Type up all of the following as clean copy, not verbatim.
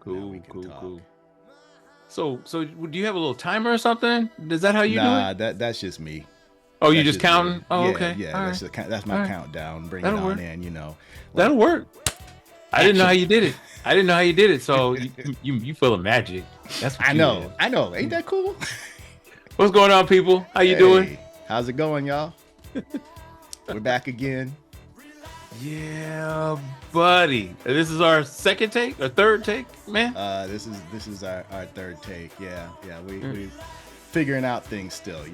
Now we Cool, can cool, talk. cool. So do you have a little timer or something? Is that how you do Nah, it? that's just me. Oh, you That's just just me. counting? Oh, Yeah, okay. yeah. All That's right. that's All my right. countdown. Bring it That'll on work. in. Like That'll work. I didn't know how action. you did it. I didn't know how you did it. So you feel the magic. That's what I you know. is. I know. Ain't that cool? What's going on, people? How you doing? Hey, how's it going, y'all? We're back again. Yeah, buddy. This is our second take or third take, man. This is our third take. Yeah. We figuring out things still,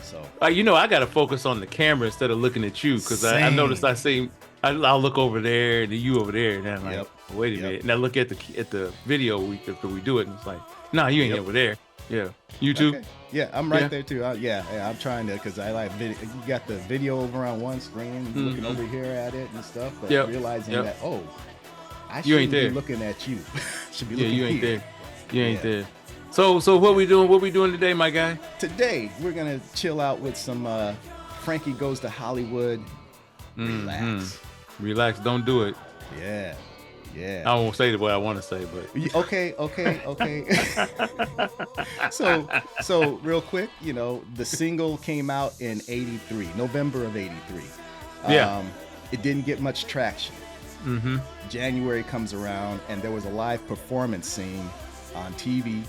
So I got to focus on the camera instead of looking at you because I noticed I'll look over there and then you over there and I'm like, wait a minute. And I look at the video after we do it and it's like, nah, you ain't over there. Yeah. YouTube. Okay. Yeah, I'm right there too. I'm trying to because I like video. You got the video over on one screen, looking over here at it and stuff, but realizing that I shouldn't be looking at you. Should be looking you ain't here. there. You ain't there. So what we doing? What we doing today, my guy? Today we're gonna chill out with some Frankie Goes to Hollywood. Relax. Relax. Don't do it. Yeah. I won't say what I want to say, but okay. So real quick, the single came out in '83, November of '83. It didn't get much traction. January comes around, and there was a live performance scene on TV,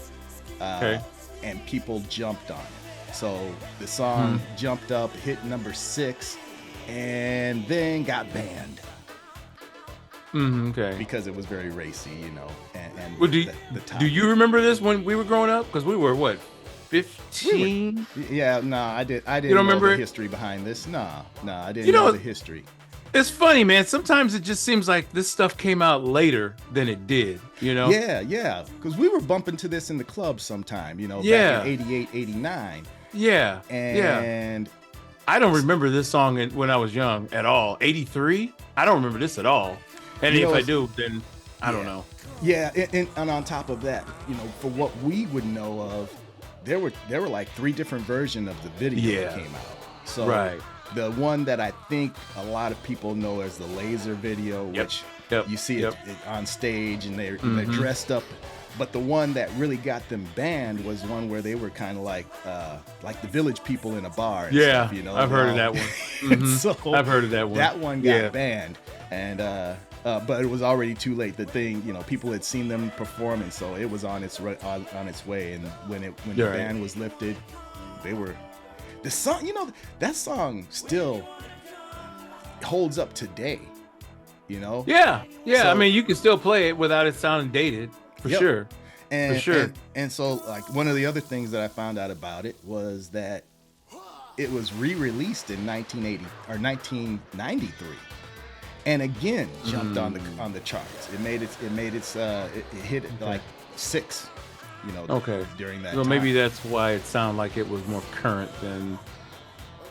and people jumped on it. So the song jumped up, hit number 6, and then got banned. Because it was very racy, and well, do you remember this when we were growing up? Because we were what, 15? Yeah, no, I didn't. You don't remember the history behind this? No, I didn't know the history. It's funny, man. Sometimes it just seems like this stuff came out later than it did. Yeah. Because we were bumping to this in the club sometime. Back in '88, '89. Yeah. And I don't remember this song when I was young at all. '83. I don't remember this at all. And if I do, then I don't know. Yeah, and on top of that, for what we would know of, there were like 3 different versions of the video that came out. So the one that I think a lot of people know as the laser video, which you see it on stage and they're dressed up. But the one that really got them banned was one where they were kind of like the Village People in a bar. And stuff, I've heard of that one. So I've heard of that one. That one got banned, and but it was already too late. The thing, people had seen them perform, and so it was on its way. And when the ban was lifted, the song. That song still holds up today. Yeah. So, I mean, you can still play it without it sounding dated. For sure. And so, like, one of the other things that I found out about it was that it was re-released in 1980 or 1993, and again jumped on the charts. It hit like 6, during that. So time. maybe that's why it sounded like it was more current than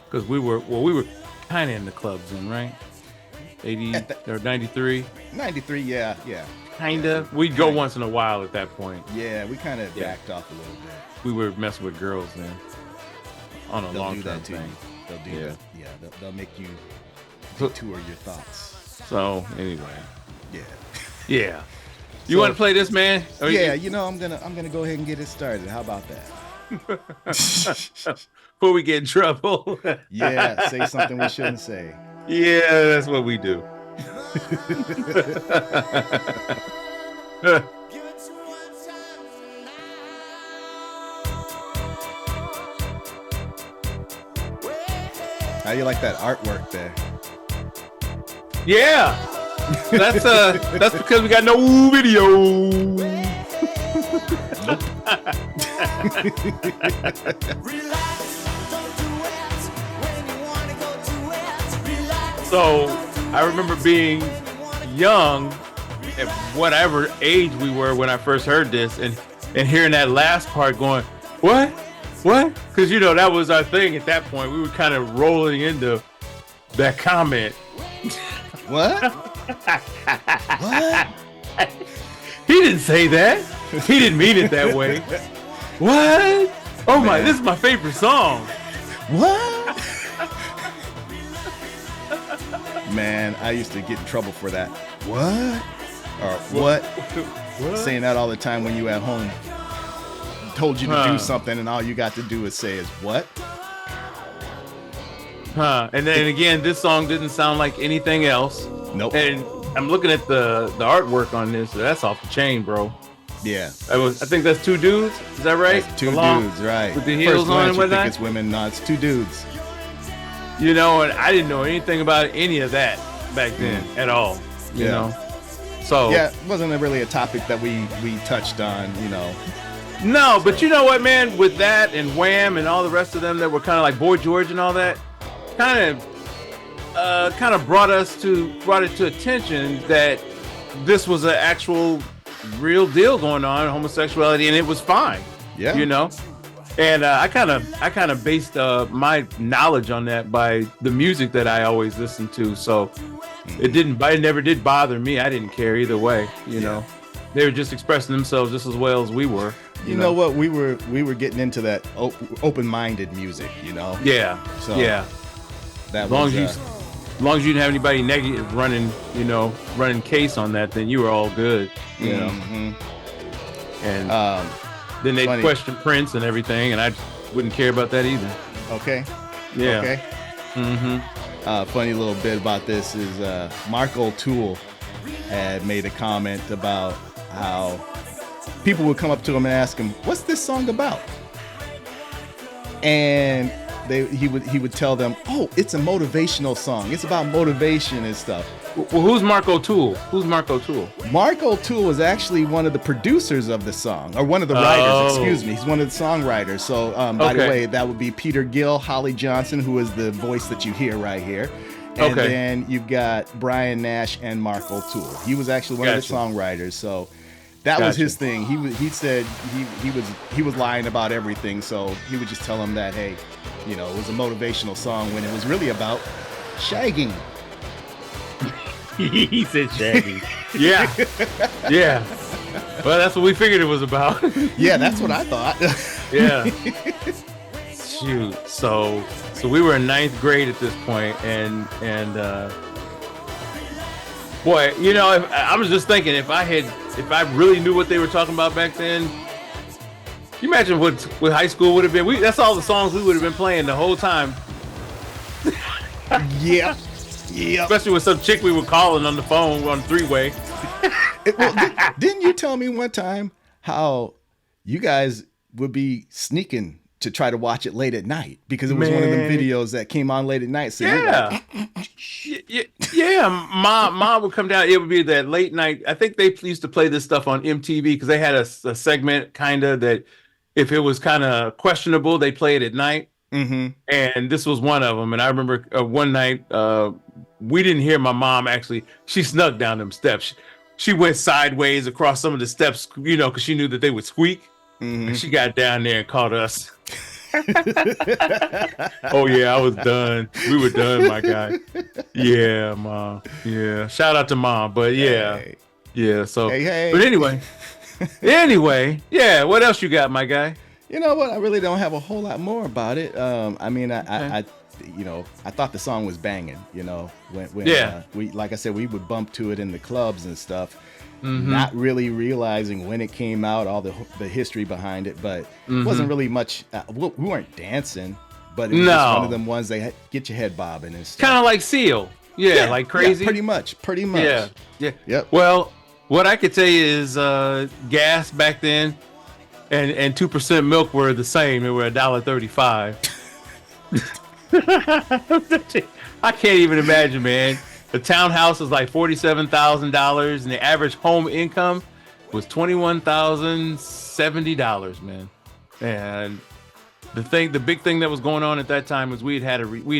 because we were kind of in the clubs then, right? 80 or 93. 93, yeah. Kinda. We'd go once in a while at that point. Yeah, we kind of backed off a little bit. We were messing with girls then. On a long-term thing. They'll do that. Yeah, they'll make you detour your thoughts. So anyway. Yeah. You want to play this, man? I'm gonna go ahead and get it started. How about that? Before we get in trouble. Yeah, say something we shouldn't say. Yeah, that's what we do. How you like that artwork there? Yeah, that's because we got no video. So I remember being young at whatever age we were when I first heard this and hearing that last part going, what? Because, that was our thing at that point. We were kind of rolling into that comment. What? What? He didn't say that. He didn't mean it that way. What? Oh my, this is my favorite song. What? Man, I used to get in trouble for that. What? Or what? Saying that all the time when you at home. Told you to do something and all you got to do is say is what? And then again, this song didn't sound like anything else. Nope. And I'm looking at the artwork on this. That's off the chain, bro. Yeah. I think that's two dudes. Is that right? That's two dudes, right. With the heels on and whatnot. You think it's women. No, it's two dudes. You know, and I didn't know anything about any of that back then at all. You know? So yeah, it wasn't really a topic that we touched on, you know. No, but you know what, man? With that and Wham and all the rest of them that were kind of like Boy George and all that, kind of brought it to attention that this was an actual real deal going on, homosexuality, and it was fine. Yeah, you know. And I kind of based my knowledge on that by the music that I always listened to. So it never did bother me. I didn't care either way. You know, they were just expressing themselves just as well as we were. You know what? We were getting into that open-minded music. You know. Yeah. So yeah. That as long as you didn't have anybody negative running case on that, then you were all good. You know. And then they questioned Prince and everything, and I wouldn't care about that either. Okay. Yeah. Okay. Funny little bit about this is Mark O'Toole had made a comment about how people would come up to him and ask him, "What's this song about?" And he would tell them, "Oh, it's a motivational song. It's about motivation and stuff." Well, who's Mark O'Toole? Mark O'Toole was actually one of the producers of the song, or one of the writers, excuse me. He's one of the songwriters. So, by the way, that would be Peter Gill, Holly Johnson, who is the voice that you hear right here. And then you've got Brian Nash and Mark O'Toole. He was actually one of the songwriters. So that was his thing. He said he was lying about everything. So he would just tell him that, hey, you know, it was a motivational song when it was really about shagging. He said shaggy. Yeah. Well, that's what we figured it was about. Yeah, that's what I thought. Yeah. Shoot. So we were in 9th grade at this point, and boy, you know, I was just thinking if I really knew what they were talking about back then. Can you imagine what high school would have been? That's all the songs we would have been playing the whole time. Yeah. Yeah. Especially with some chick we were calling on the phone on three-way. Didn't you tell me one time how you guys would be sneaking to try to watch it late at night because it was one of them videos that came on late at night? So Mom would come down. It would be that late night. I think they used to play this stuff on MTV because they had a segment kind of that if it was kind of questionable, they play it at night. And this was one of them. And I remember one night we didn't hear my mom actually. She snuck down them steps. She went sideways across some of the steps, you know, because she knew that they would squeak. And she got down there and caught us. Oh yeah, I was done. We were done, my guy. Yeah, Mom. Yeah, shout out to Mom. But yeah, So, but anyway, yeah. What else you got, my guy? You know what? I really don't have a whole lot more about it. I mean, I thought the song was banging. You know, when we, like I said, we would bump to it in the clubs and stuff, not really realizing when it came out, all the history behind it. But it wasn't really much. We weren't dancing, but it was just one of them ones they get your head bobbing and stuff. Kind of like Seal, like crazy. Yeah, pretty much. Yeah. Yep. Well, what I could tell you is gas back then. And 2% milk were the same. They were $1.35. I can't even imagine, man. The townhouse was like $47,000, and the average home income was $21,070, man. And the big thing that was going on at that time was we'd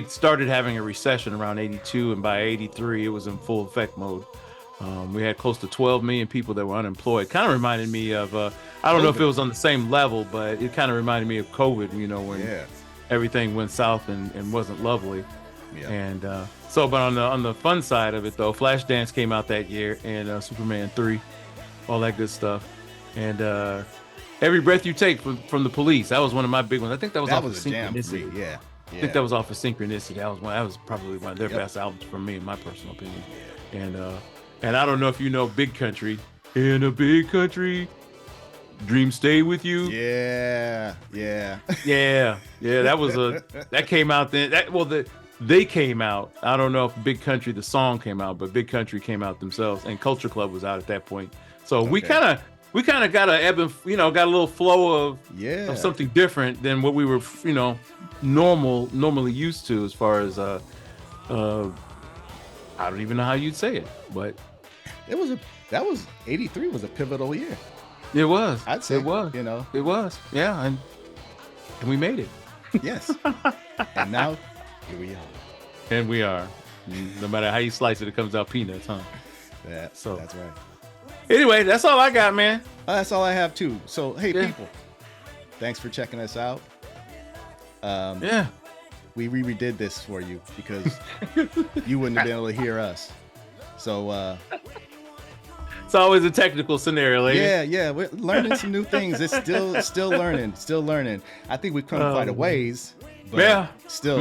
started having a recession around '82, and by '83 it was in full effect mode. We had close to 12 million people that were unemployed. Kind of reminded me of, I don't know if it was on the same level, but it kind of reminded me of COVID, you know, when everything went south and wasn't lovely. Yeah. And but on the fun side of it, though, Flashdance came out that year, and Superman 3, all that good stuff. And Every Breath You Take from the Police, that was one of my big ones. I think that was off of Synchronicity. Yeah. I think that was off of Synchronicity. That was probably one of their best albums for me, in my personal opinion. And I don't know if you know Big Country. In a big country, dreams stay with you. Yeah. Yeah. That came out then. They came out. I don't know if Big Country, the song came out, but Big Country came out themselves, and Culture Club was out at that point. So we kind of got a ebb and, got a little flow of something different than what we were, normally used to, as far as I don't even know how you'd say it, but that was 83 was a pivotal year. It was. I'd say it was. It was. Yeah, and we made it. Yes. And now here we are. And we are. No matter how you slice it, it comes out peanuts, huh? Yeah. So that's right. Anyway, that's all I got, man. That's all I have too. So hey, people, thanks for checking us out. We redid this for you because you wouldn't have been able to hear us. So it's always a technical scenario, lady. Yeah, we're learning some new things. It's still learning. I think we've come quite a ways, but still,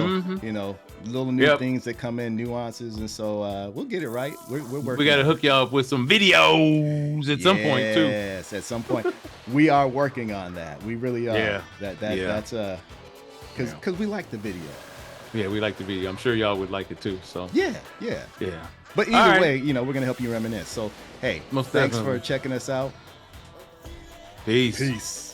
little new things that come in, nuances, and so we'll get it right. We're working. We got to hook y'all up with some videos at some point too. Yes, at some point. We are working on that. We really are. Yeah. That's because we like the video. Yeah, we like the video. I'm sure y'all would like it too. So yeah. But either way, we're gonna help you reminisce. So hey, thanks for checking us out. Peace.